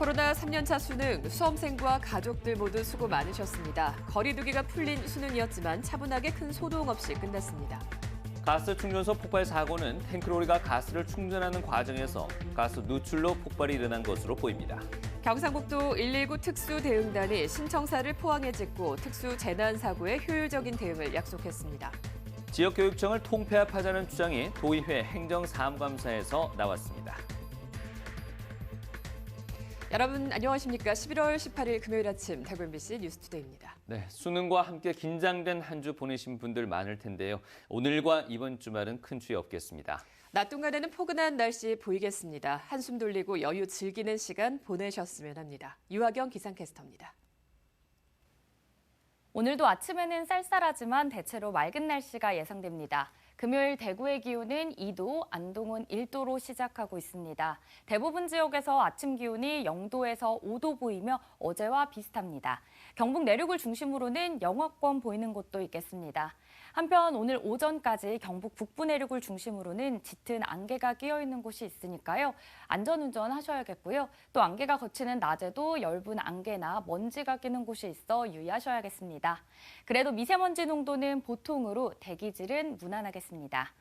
코로나 3년차 수능, 수험생과 가족들 모두 수고 많으셨습니다. 거리두기가 풀린 수능이었지만 차분하게 큰 소동 없이 끝났습니다. 가스 충전소 폭발 사고는 탱크로리가 가스를 충전하는 과정에서 가스 누출로 폭발이 일어난 것으로 보입니다. 경상북도 119 특수대응단이 신청사를 포항에 짓고 특수 재난 사고에 효율적인 대응을 약속했습니다. 지역교육청을 통폐합하자는 주장이 도의회 행정사무감사에서 나왔습니다. 여러분 안녕하십니까? 11월 18일 금요일 아침 대구 MBC 뉴스투데이입니다. 네, 수능과 함께 긴장된 한 주 보내신 분들 많을 텐데요. 오늘과 이번 주말은 큰 추위 없겠습니다. 낮 동안에는 포근한 날씨 보이겠습니다. 한숨 돌리고 여유 즐기는 시간 보내셨으면 합니다. 유하경 기상캐스터입니다. 오늘도 아침에는 쌀쌀하지만 대체로 맑은 날씨가 예상됩니다. 금요일 대구의 기온은 2도, 안동은 1도로 시작하고 있습니다. 대부분 지역에서 아침 기온이 0도에서 5도 보이며 어제와 비슷합니다. 경북 내륙을 중심으로는 영하권 보이는 곳도 있겠습니다. 한편 오늘 오전까지 경북 북부 내륙을 중심으로는 짙은 안개가 끼어 있는 곳이 있으니까요. 안전운전 하셔야겠고요. 또 안개가 걷히는 낮에도 엷은 안개나 먼지가 끼는 곳이 있어 유의하셔야겠습니다. 그래도 미세먼지 농도는 보통으로 대기질은 무난하겠습니다.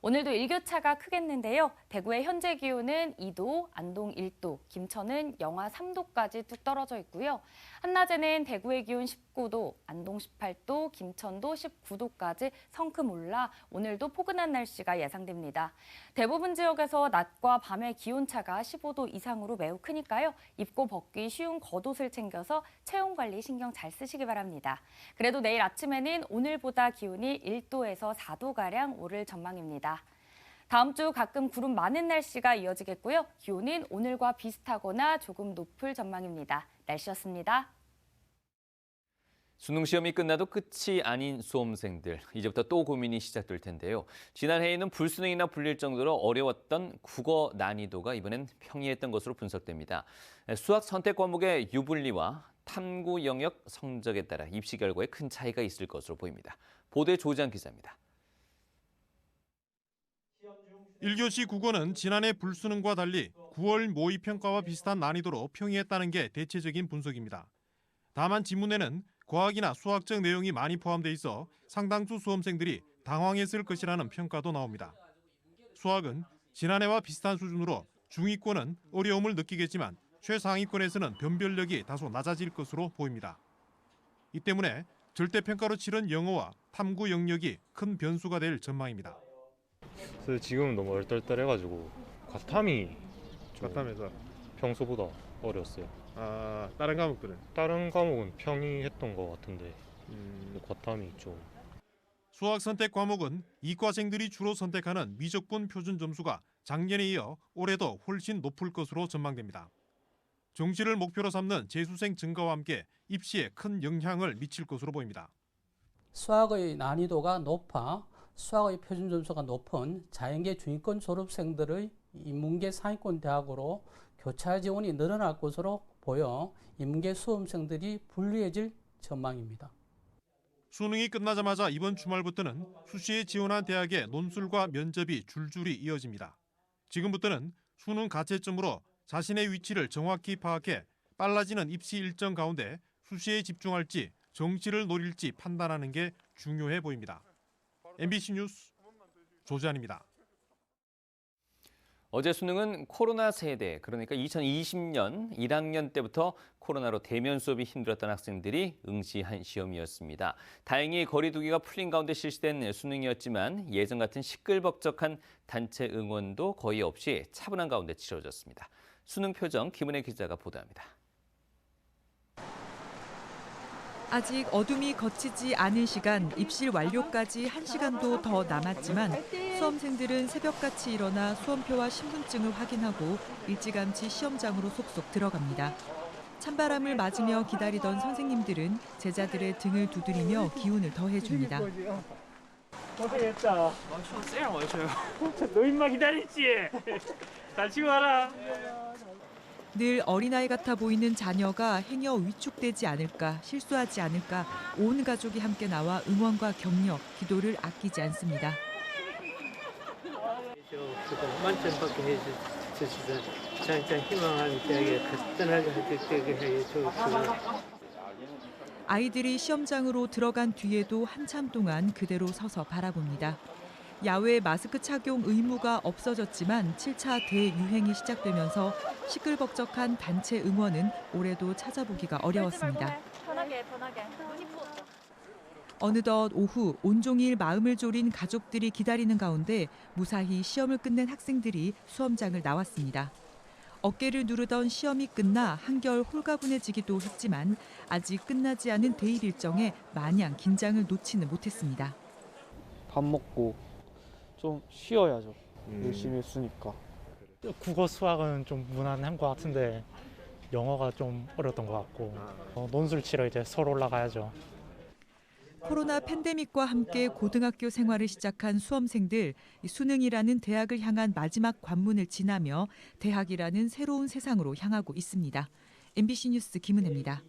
오늘도 일교차가 크겠는데요. 대구의 현재 기온은 2도, 안동 1도, 김천은 영하 3도까지 뚝 떨어져 있고요. 한낮에는 대구의 기온 19도, 안동 18도, 김천도 19도까지 성큼 올라 오늘도 포근한 날씨가 예상됩니다. 대부분 지역에서 낮과 밤의 기온차가 15도 이상으로 매우 크니까요. 입고 벗기 쉬운 겉옷을 챙겨서 체온 관리 신경 잘 쓰시기 바랍니다. 그래도 내일 아침에는 오늘보다 기온이 1도에서 4도가량 오를 전망입니다. 다음 주 가끔 구름 많은 날씨가 이어지겠고요. 기온은 오늘과 비슷하거나 조금 높을 전망입니다. 날씨였습니다. 수능 시험이 끝나도 끝이 아닌 수험생들, 이제부터 또 고민이 시작될 텐데요. 지난해에는 불수능이나 불릴 정도로 어려웠던 국어 난이도가 이번엔 평이했던 것으로 분석됩니다. 수학 선택 과목의 유불리와 탐구 영역 성적에 따라 입시 결과에 큰 차이가 있을 것으로 보입니다. 보도에 조지한 기자입니다. 1교시 국어는 지난해 불수능과 달리 9월 모의평가와 비슷한 난이도로 평이했다는 게 대체적인 분석입니다. 다만 지문에는 과학이나 수학적 내용이 많이 포함돼 있어 상당수 수험생들이 당황했을 것이라는 평가도 나옵니다. 수학은 지난해와 비슷한 수준으로 중위권은 어려움을 느끼겠지만 최상위권에서는 변별력이 다소 낮아질 것으로 보입니다. 이 때문에 절대평가로 치른 영어와 탐구 영역이 큰 변수가 될 전망입니다. 그래서 지금은 너무 얼떨떨해가지고 과탐이 과탐에서 평소보다 어려웠어요. 다른 과목들은? 다른 과목은 평이했던 것 같은데 과탐이 좀. 수학 선택 과목은 이과생들이 주로 선택하는 미적분 표준 점수가 작년에 이어 올해도 훨씬 높을 것으로 전망됩니다. 정시를 목표로 삼는 재수생 증가와 함께 입시에 큰 영향을 미칠 것으로 보입니다. 수학의 난이도가 높아 수학의 표준 점수가 높은 자연계 중위권 졸업생들의 인문계 상위권 대학으로 교차 지원이 늘어날 것으로 보여 인문계 수험생들이 불리해질 전망입니다. 수능이 끝나자마자 이번 주말부터는 수시에 지원한 대학의 논술과 면접이 줄줄이 이어집니다. 지금부터는 수능 가채점으로 자신의 위치를 정확히 파악해 빨라지는 입시 일정 가운데 수시에 집중할지 정시를 노릴지 판단하는 게 중요해 보입니다. MBC 뉴스 조지한입니다. 어제 수능은 코로나 세대, 그러니까 2020년 1학년 때부터 코로나로 대면 수업이 힘들었던 학생들이 응시한 시험이었습니다. 다행히 거리두기가 풀린 가운데 실시된 수능이었지만 예전 같은 시끌벅적한 단체 응원도 거의 없이 차분한 가운데 치러졌습니다. 수능 표정 김은혜 기자가 보도합니다. 아직 어둠이 걷히지 않은 시간, 입실 완료까지 1시간도 더 남았지만 수험생들은 새벽같이 일어나 수험표와 신분증을 확인하고 일찌감치 시험장으로 속속 들어갑니다. 찬바람을 맞으며 기다리던 선생님들은 제자들의 등을 두드리며 기운을 더해줍니다. 고생했다. 쎄랑 와줘요. 너 임마 기다렸지? 잘 치고 와라. 늘 어린아이 같아 보이는 자녀가 행여 위축되지 않을까, 실수하지 않을까 온 가족이 함께 나와 응원과 격려, 기도를 아끼지 않습니다. 만점 받게 해주시죠. 진짜 희망을 되게 끝날 때게 해 주시고. 아이들이 시험장으로 들어간 뒤에도 한참 동안 그대로 서서 바라봅니다. 야외 마스크 착용 의무가 없어졌지만 7차 대유행이 시작되면서 시끌벅적한 단체 응원은 올해도 찾아보기가 어려웠습니다. 편하게. 어느덧 오후 온종일 마음을 졸인 가족들이 기다리는 가운데 무사히 시험을 끝낸 학생들이 수험장을 나왔습니다. 어깨를 누르던 시험이 끝나 한결 홀가분해지기도 했지만 아직 끝나지 않은 대입 일정에 마냥 긴장을 놓지는 못했습니다. 밥 먹고 좀 쉬어야죠. 열심히 했으니까. 국어 수학은 좀 무난한 것 같은데 영어가 좀 어려웠던 것 같고 논술 치러 이제 서울 올라가야죠. 코로나 팬데믹과 함께 고등학교 생활을 시작한 수험생들, 수능이라는 대학을 향한 마지막 관문을 지나며 대학이라는 새로운 세상으로 향하고 있습니다. MBC 뉴스 김은혜입니다.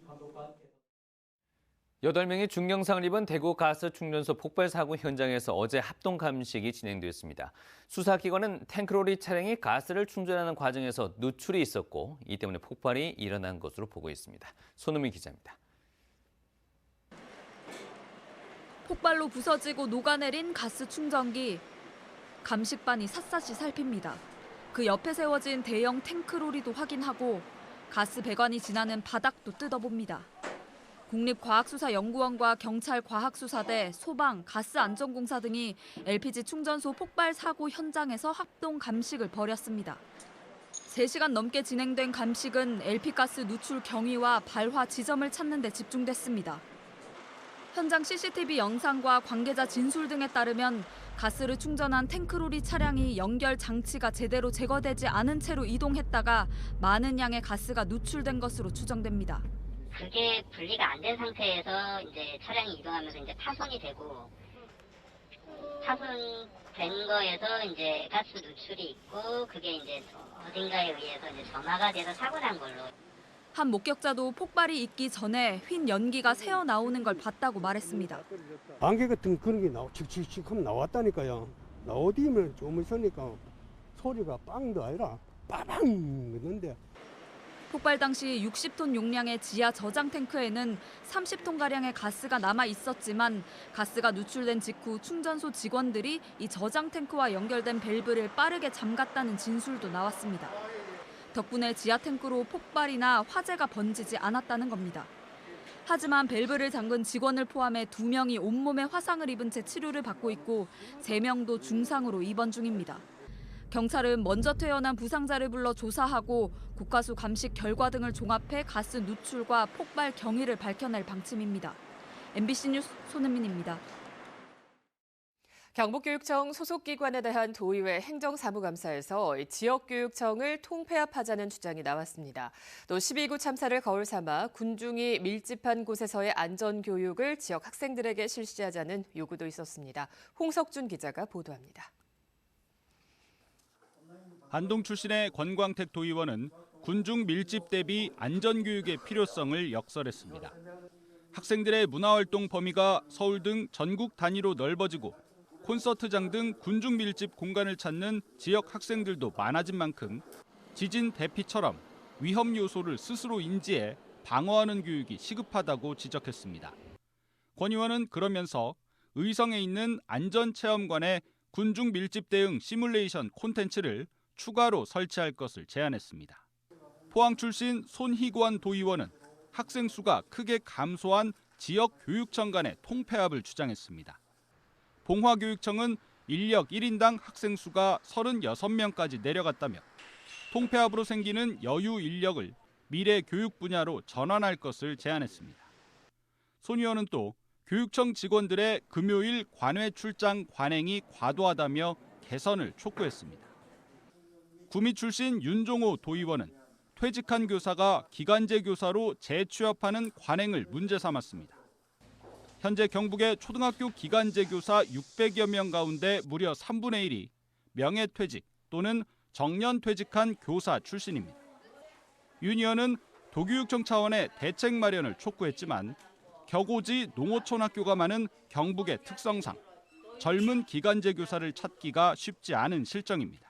8명이 중경상을 입은 대구 가스 충전소 폭발 사고 현장에서 어제 합동 감식이 진행됐습니다. 수사기관은 탱크로리 차량이 가스를 충전하는 과정에서 누출이 있었고 이 때문에 폭발이 일어난 것으로 보고 있습니다. 손흥민 기자입니다. 폭발로 부서지고 녹아내린 가스 충전기. 감식반이 샅샅이 살핍니다. 그 옆에 세워진 대형 탱크로리도 확인하고 가스 배관이 지나는 바닥도 뜯어봅니다. 국립과학수사연구원과 경찰과학수사대, 소방, 가스안전공사 등이 LPG 충전소 폭발 사고 현장에서 합동 감식을 벌였습니다. 3시간 넘게 진행된 감식은 LP가스 누출 경위와 발화 지점을 찾는 데 집중됐습니다. 현장 CCTV 영상과 관계자 진술 등에 따르면 가스를 충전한 탱크로리 차량이 연결 장치가 제대로 제거되지 않은 채로 이동했다가 많은 양의 가스가 누출된 것으로 추정됩니다. 그게 분리가 안 된 상태에서 이제 차량이 이동하면서 이제 파손이 되고 파손된 거에서 이제 가스 누출이 있고 그게 이제 어딘가에 의해서 이제 점화가 돼서 사고 난 걸로. 한 목격자도 폭발이 있기 전에 휜 연기가 새어 나오는 걸 봤다고 말했습니다. 안개 같은 그런 게 칙칙칙 하면 나왔다니까요. 나오디면 좀 있으니까 소리가 빵도 아니라 빠방 했는데. 폭발 당시 60톤 용량의 지하 저장 탱크에는 30톤가량의 가스가 남아 있었지만 가스가 누출된 직후 충전소 직원들이 이 저장 탱크와 연결된 밸브를 빠르게 잠갔다는 진술도 나왔습니다. 덕분에 지하 탱크로 폭발이나 화재가 번지지 않았다는 겁니다. 하지만 밸브를 잠근 직원을 포함해 2명이 온몸에 화상을 입은 채 치료를 받고 있고 3명도 중상으로 입원 중입니다. 경찰은 먼저 퇴원한 부상자를 불러 조사하고 국가수 감식 결과 등을 종합해 가스 누출과 폭발 경위를 밝혀낼 방침입니다. MBC 뉴스 손은민입니다. 경북교육청 소속기관에 대한 도의회 행정사무감사에서 지역교육청을 통폐합하자는 주장이 나왔습니다. 또 12구 참사를 거울 삼아 군중이 밀집한 곳에서의 안전교육을 지역 학생들에게 실시하자는 요구도 있었습니다. 홍석준 기자가 보도합니다. 안동 출신의 권광택 도의원은 군중 밀집 대비 안전교육의 필요성을 역설했습니다. 학생들의 문화활동 범위가 서울 등 전국 단위로 넓어지고 콘서트장 등 군중 밀집 공간을 찾는 지역 학생들도 많아진 만큼 지진 대피처럼 위험 요소를 스스로 인지해 방어하는 교육이 시급하다고 지적했습니다. 권 의원은 그러면서 의성에 있는 안전체험관에 군중 밀집 대응 시뮬레이션 콘텐츠를 추가로 설치할 것을 제안했습니다. 포항 출신 손희관 도의원은 학생 수가 크게 감소한 지역 교육청 간의 통폐합을 주장했습니다. 봉화교육청은 인력 1인당 학생 수가 36명까지 내려갔다며 통폐합으로 생기는 여유 인력을 미래 교육 분야로 전환할 것을 제안했습니다. 손 의원은 또 교육청 직원들의 금요일 관외 출장 관행이 과도하다며 개선을 촉구했습니다. 구미 출신 윤종호 도의원은 퇴직한 교사가 기간제 교사로 재취업하는 관행을 문제 삼았습니다. 현재 경북의 초등학교 기간제 교사 600여 명 가운데 무려 3분의 1이 명예퇴직 또는 정년퇴직한 교사 출신입니다. 윤 의원은 도교육청 차원의 대책 마련을 촉구했지만 격오지 농어촌 학교가 많은 경북의 특성상 젊은 기간제 교사를 찾기가 쉽지 않은 실정입니다.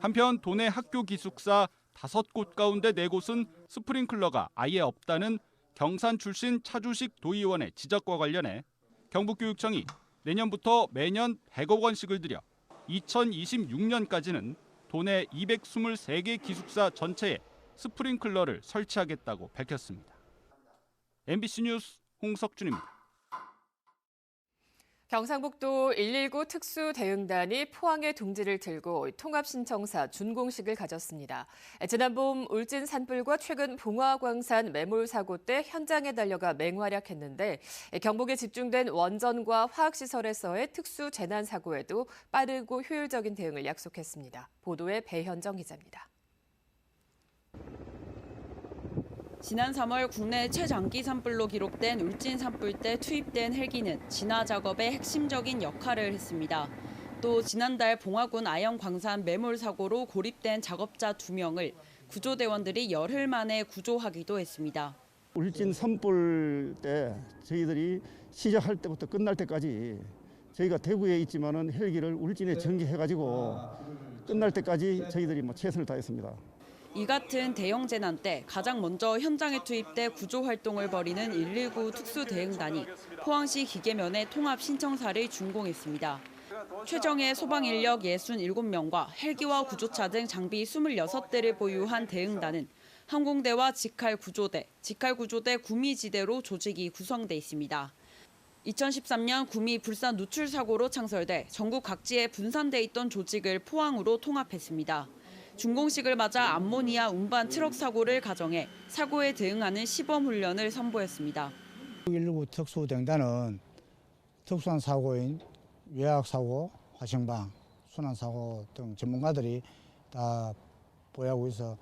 한편 도내 학교 기숙사 5곳 가운데 4곳은 스프링클러가 아예 없다는 경산 출신 차주식 도의원의 지적과 관련해 경북교육청이 내년부터 매년 100억 원씩을 들여 2026년까지는 도내 223개 기숙사 전체에 스프링클러를 설치하겠다고 밝혔습니다. MBC 뉴스 홍석준입니다. 경상북도 119 특수대응단이 포항의 둥지를 들고 통합신청사 준공식을 가졌습니다. 지난 봄 울진 산불과 최근 봉화광산 매몰 사고 때 현장에 달려가 맹활약했는데 경북에 집중된 원전과 화학시설에서의 특수 재난 사고에도 빠르고 효율적인 대응을 약속했습니다. 보도에 배현정 기자입니다. 지난 3월 국내 최장기 산불로 기록된 울진 산불 때 투입된 헬기는 진화 작업에 핵심적인 역할을 했습니다. 또 지난달 봉화군 아영광산 매몰 사고로 고립된 작업자 2명을 구조대원들이 열흘 만에 구조하기도 했습니다. 울진 산불 때 저희들이 시작할 때부터 끝날 때까지 저희가 대구에 있지만은 헬기를 울진에 전개해가지고 끝날 때까지 저희들이 최선을 다했습니다. 이 같은 대형 재난 때 가장 먼저 현장에 투입돼 구조 활동을 벌이는 119 특수대응단이 포항시 기계면의 통합 신청사를 준공했습니다. 최정예 소방 인력 67명과 헬기와 구조차 등 장비 26대를 보유한 대응단은 항공대와 직할구조대, 직할구조대 구미지대로 조직이 구성돼 있습니다. 2013년 구미 불산 누출 사고로 창설돼 전국 각지에 분산돼 있던 조직을 포항으로 통합했습니다. 준공식을 맞아 암모니아 운반 트럭 사고를 가정해 사고에 대응하는 시범 훈련을 선보였습니다. 119 특수대응단은 특수한 사고인 외학사고, 화생방, 순환사고 등 전문가들이 다 보유하고 있어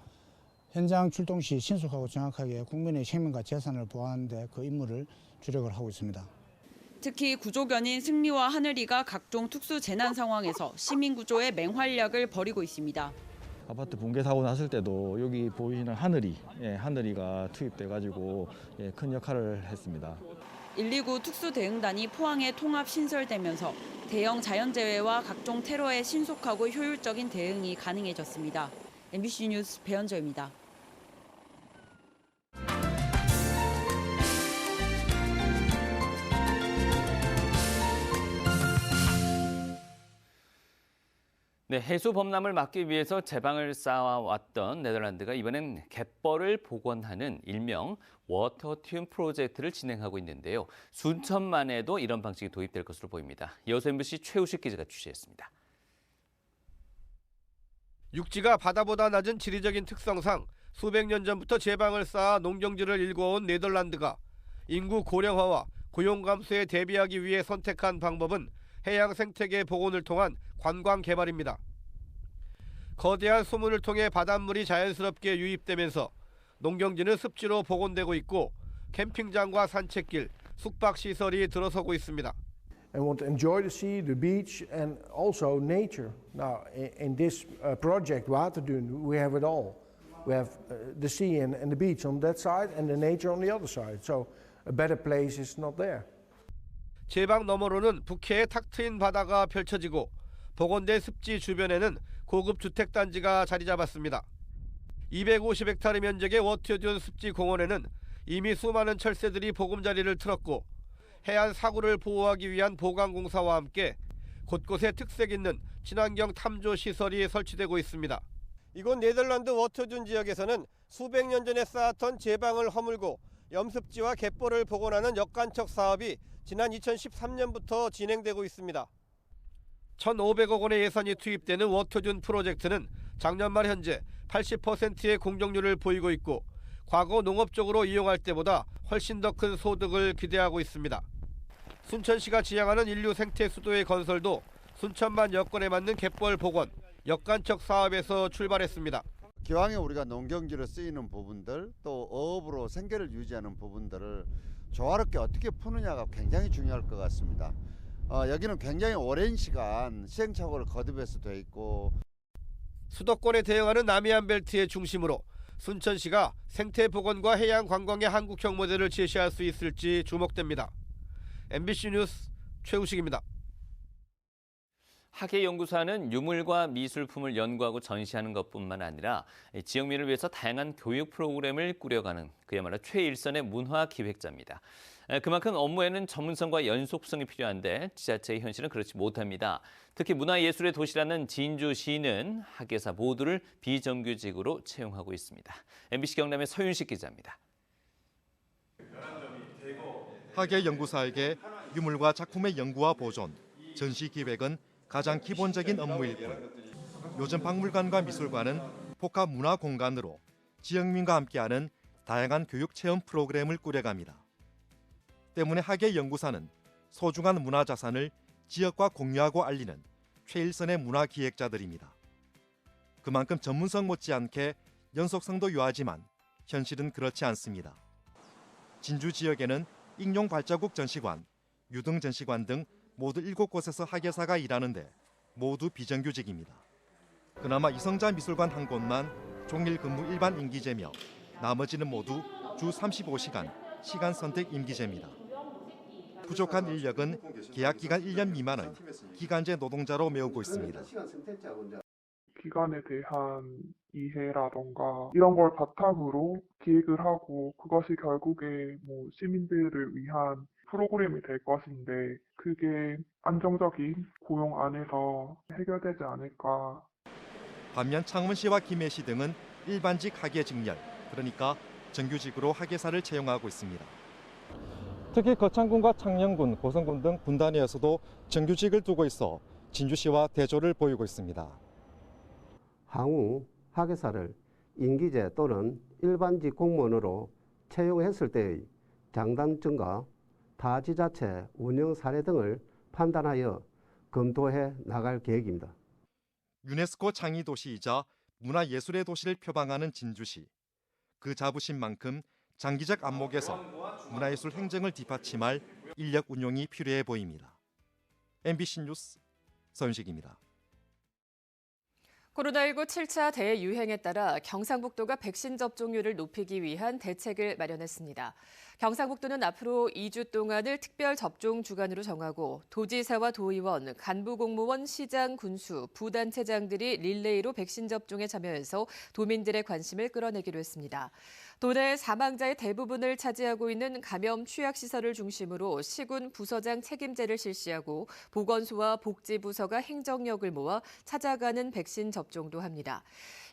현장 출동 시 신속하고 정확하게 국민의 생명과 재산을 보호하는 데 그 임무를 주력을 하고 있습니다. 특히 구조견인 승리와 하늘이가 각종 특수 재난 상황에서 시민 구조에 맹활약을 벌이고 있습니다. 아파트 붕괴 사고 났을 때도 여기 보이시는 하늘이가 투입돼가지고 큰 역할을 했습니다. 119 특수대응단이 포항에 통합 신설되면서 대형 자연재해와 각종 테러에 신속하고 효율적인 대응이 가능해졌습니다. MBC 뉴스 배현정입니다. 네, 해수 범람을 막기 위해서 제방을 쌓아왔던 네덜란드가 이번엔 갯벌을 복원하는 일명 워터튠 프로젝트를 진행하고 있는데요. 순천만에도 이런 방식이 도입될 것으로 보입니다. 이어서 MBC 최우식 기자가 취재했습니다. 육지가 바다보다 낮은 지리적인 특성상 수백 년 전부터 제방을 쌓아 농경지를 일궈온 네덜란드가 인구 고령화와 고용 감소에 대비하기 위해 선택한 방법은 해양 생태계 복원을 통한 관광 개발입니다. 거대한 소문을 통해 바닷물이 자연스럽게 유입되면서 농경지는 습지로 복원되고 있고 캠핑장과 산책길, 숙박시설이 들어서고 있습니다. And want to enjoy the sea, the beach, and also nature. Now, in this project, Waterdun, we have it all. We have the sea and the beach on that side, and the nature on the other side. So, a better place is not there. 제방 너머로는 북해의 탁 트인 바다가 펼쳐지고 복원된 습지 주변에는 고급 주택단지가 자리 잡았습니다. 250헥타르 면적의 워터듐 습지 공원에는 이미 수많은 철새들이 보금자리를 틀었고 해안 사구를 보호하기 위한 보강공사와 함께 곳곳에 특색 있는 친환경 탐조 시설이 설치되고 있습니다. 이곳 네덜란드 워터듐 지역에서는 수백 년 전에 쌓았던 제방을 허물고 염습지와 갯벌을 복원하는 역간척 사업이 지난 2013년부터 진행되고 있습니다. 1,500억 원의 예산이 투입되는 워터듐 프로젝트는 작년 말 현재 80%의 공정률을 보이고 있고 과거 농업적으로 이용할 때보다 훨씬 더 큰 소득을 기대하고 있습니다. 순천시가 지향하는 인류 생태 수도의 건설도 순천만 여건에 맞는 갯벌 복원, 역간척 사업에서 출발했습니다. 기왕에 우리가 농경지로 쓰이는 부분들 또 어업으로 생계를 유지하는 부분들을 조화롭게 어떻게 푸느냐가 굉장히 중요할 것 같습니다. 여기는 굉장히 오랜 시간 시행착오를 거듭해서 돼 있고 수도권에 대응하는 남해안 벨트의 중심으로 순천시가 생태 복원과 해양 관광의 한국형 모델을 제시할 수 있을지 주목됩니다. MBC 뉴스 최우식입니다. 학예연구소는 유물과 미술품을 연구하고 전시하는 것뿐만 아니라 지역민을 위해서 다양한 교육 프로그램을 꾸려가는 그야말로 최일선의 문화기획자입니다. 그만큼 업무에는 전문성과 연속성이 필요한데 지자체의 현실은 그렇지 못합니다. 특히 문화예술의 도시라는 진주시는 학예사 모두를 비정규직으로 채용하고 있습니다. MBC 경남의 서윤식 기자입니다. 학예연구사에게 유물과 작품의 연구와 보존, 전시 기획은 가장 기본적인 업무일 뿐 요즘 박물관과 미술관은 복합 문화 공간으로 지역민과 함께하는 다양한 교육 체험 프로그램을 꾸려갑니다. 때문에 학예연구사는 소중한 문화자산을 지역과 공유하고 알리는 최일선의 문화기획자들입니다. 그만큼 전문성 못지않게 연속성도 요하지만 현실은 그렇지 않습니다. 진주 지역에는 익룡 발자국 전시관, 유등 전시관 등 모두 7곳에서 학예사가 일하는데 모두 비정규직입니다. 그나마 이성자 미술관 한 곳만 종일 근무 일반 임기제며 나머지는 모두 주 35시간 시간 선택 임기제입니다. 부족한 인력은 계약 기간 1년 미만의 기간제 노동자로 메우고 있습니다. 기간에 대한 이해라던가 이런 걸 바탕으로 기획을 하고 그것이 결국에 시민들을 위한 프로그램이 될 것인데 그게 안정적인 고용 안에서 해결되지 않을까. 반면 창원시와 김해시 등은 일반직 학예 직렬, 그러니까 정규직으로 학예사를 채용하고 있습니다. 특히 거창군과 창녕군, 고성군 등 군단위에서도 정규직을 두고 있어 진주시와 대조를 보이고 있습니다. 향후 학예사를 임기제 또는 일반직 공무원으로 채용했을 때의 장단점과 타 지자체 운영 사례 등을 판단하여 검토해 나갈 계획입니다. 유네스코 창의 도시이자 문화예술의 도시를 표방하는 진주시. 그 자부심만큼 장기적 안목에서 문화예술 행정을 뒷받침할 인력 운용이 필요해 보입니다. MBC 뉴스 서윤식입니다. 코로나19 7차 대유행에 따라 경상북도가 백신 접종률을 높이기 위한 대책을 마련했습니다. 경상북도는 앞으로 2주 동안을 특별 접종 주간으로 정하고 도지사와 도의원, 간부공무원, 시장, 군수, 부단체장들이 릴레이로 백신 접종에 참여해서 도민들의 관심을 끌어내기로 했습니다. 도내 사망자의 대부분을 차지하고 있는 감염 취약시설을 중심으로 시군 부서장 책임제를 실시하고 보건소와 복지부서가 행정력을 모아 찾아가는 백신 접종도 합니다.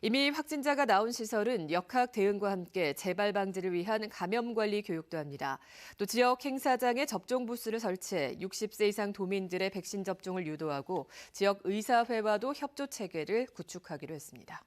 이미 확진자가 나온 시설은 역학 대응과 함께 재발 방지를 위한 감염 관리 교육도 합니다. 또 지역 행사장에 접종 부스를 설치해 60세 이상 도민들의 백신 접종을 유도하고 지역 의사회와도 협조 체계를 구축하기로 했습니다.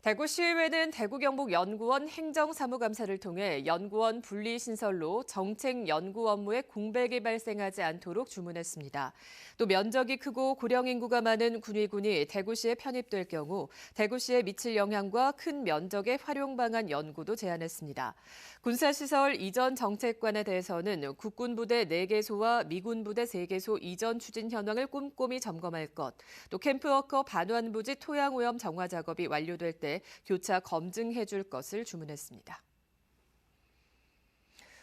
대구시의회는 대구경북연구원 행정사무감사를 통해 연구원 분리신설로 정책 연구 업무에 공백이 발생하지 않도록 주문했습니다. 또 면적이 크고 고령 인구가 많은 군위군이 대구시에 편입될 경우 대구시에 미칠 영향과 큰 면적의 활용 방안 연구도 제안했습니다. 군사시설 이전 정책관에 대해서는 국군부대 4개소와 미군부대 3개소 이전 추진 현황을 꼼꼼히 점검할 것, 또 캠프워커 반환부지 토양오염 정화 작업이 완료될 때 교차 검증해 줄 것을 주문했습니다.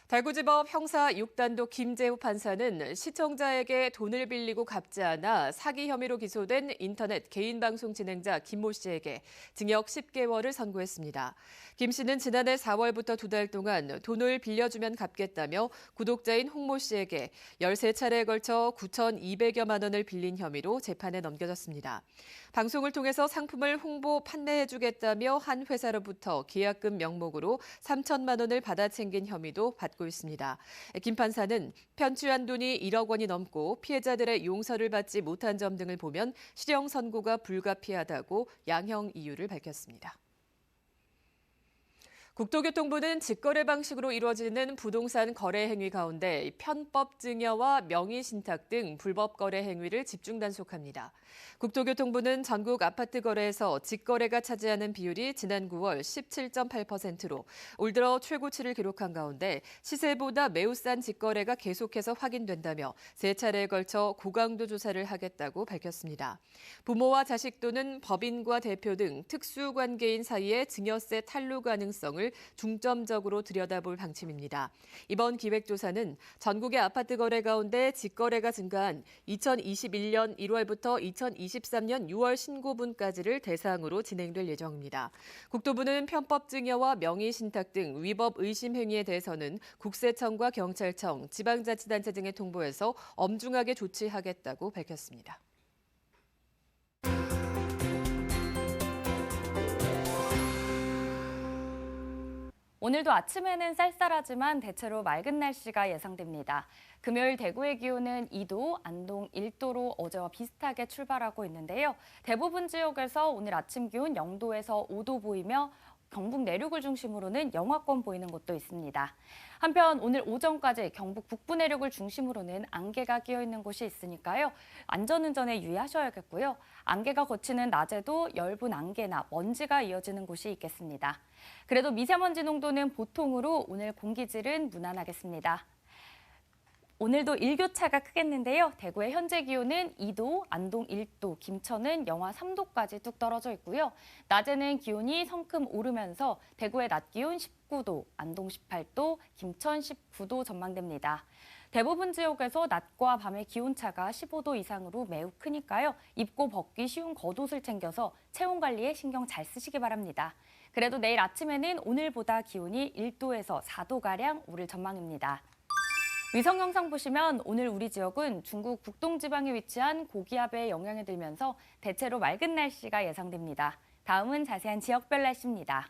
대구지법 형사 6단도 김재호 판사는 시청자에게 돈을 빌리고 갚지 않아 사기 혐의로 기소된 인터넷 개인방송 진행자 김모 씨에게 징역 10개월을 선고했습니다. 김 씨는 지난해 4월부터 2달 동안 돈을 빌려주면 갚겠다며 구독자인 홍모 씨에게 13차례에 걸쳐 9,200여만 원을 빌린 혐의로 재판에 넘겨졌습니다. 방송을 통해서 상품을 홍보 판매해주겠다며 한 회사로부터 계약금 명목으로 3천만 원을 받아 챙긴 혐의도 받고 있습니다. 김 판사는 편취한 돈이 1억 원이 넘고 피해자들의 용서를 받지 못한 점 등을 보면 실형 선고가 불가피하다고 양형 이유를 밝혔습니다. 국토교통부는 직거래 방식으로 이루어지는 부동산 거래 행위 가운데 편법 증여와 명의신탁 등 불법 거래 행위를 집중 단속합니다. 국토교통부는 전국 아파트 거래에서 직거래가 차지하는 비율이 지난 9월 17.8%로 올 들어 최고치를 기록한 가운데 시세보다 매우 싼 직거래가 계속해서 확인된다며 3차례에 걸쳐 고강도 조사를 하겠다고 밝혔습니다. 부모와 자식 또는 법인과 대표 등 특수관계인 사이의 증여세 탈루 가능성을 전망을 중점적으로 들여다볼 방침입니다. 이번 기획조사는 전국의 아파트 거래 가운데 직거래가 증가한 2021년 1월부터 2023년 6월 신고분까지를 대상으로 진행될 예정입니다. 국토부는 편법 증여와 명의 신탁 등 위법 의심 행위에 대해서는 국세청과 경찰청, 지방자치단체 등에 통보해서 엄중하게 조치하겠다고 밝혔습니다. 오늘도 아침에는 쌀쌀하지만 대체로 맑은 날씨가 예상됩니다. 금요일 대구의 기온은 2도, 안동 1도로 어제와 비슷하게 출발하고 있는데요. 대부분 지역에서 오늘 아침 기온 0도에서 5도 보이며 경북 내륙을 중심으로는 영하권 보이는 곳도 있습니다. 한편 오늘 오전까지 경북 북부 내륙을 중심으로는 안개가 끼어 있는 곳이 있으니까요. 안전운전에 유의하셔야겠고요. 안개가 걷히는 낮에도 엷은 안개나 먼지가 이어지는 곳이 있겠습니다. 그래도 미세먼지 농도는 보통으로 오늘 공기질은 무난하겠습니다. 오늘도 일교차가 크겠는데요. 대구의 현재 기온은 2도, 안동 1도, 김천은 영하 3도까지 뚝 떨어져 있고요. 낮에는 기온이 성큼 오르면서 대구의 낮 기온 19도, 안동 18도, 김천 19도 전망됩니다. 대부분 지역에서 낮과 밤의 기온차가 15도 이상으로 매우 크니까요. 입고 벗기 쉬운 겉옷을 챙겨서 체온 관리에 신경 잘 쓰시기 바랍니다. 그래도 내일 아침에는 오늘보다 기온이 1도에서 4도가량 오를 전망입니다. 위성 영상 보시면 오늘 우리 지역은 중국 북동지방에 위치한 고기압의 영향이 들면서 대체로 맑은 날씨가 예상됩니다. 다음은 자세한 지역별 날씨입니다.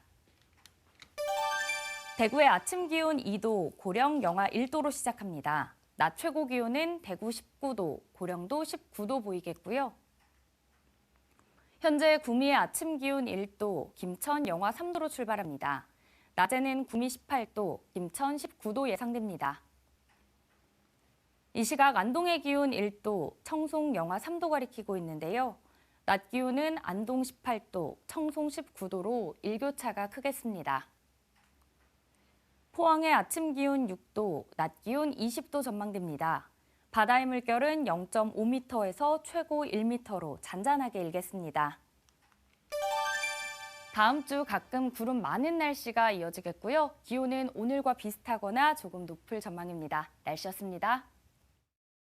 대구의 아침 기온 2도, 고령 영하 1도로 시작합니다. 낮 최고 기온은 대구 19도, 고령도 19도 보이겠고요. 현재 구미의 아침 기온 1도, 김천 영하 3도로 출발합니다. 낮에는 구미 18도, 김천 19도 예상됩니다. 이 시각 안동의 기온 1도, 청송 영하 3도 가리키고 있는데요. 낮 기온은 안동 18도, 청송 19도로 일교차가 크겠습니다. 포항의 아침 기온 6도, 낮 기온 20도 전망됩니다. 바다의 물결은 0.5m에서 최고 1m로 잔잔하게 일겠습니다. 다음 주 가끔 구름 많은 날씨가 이어지겠고요. 기온은 오늘과 비슷하거나 조금 높을 전망입니다. 날씨였습니다.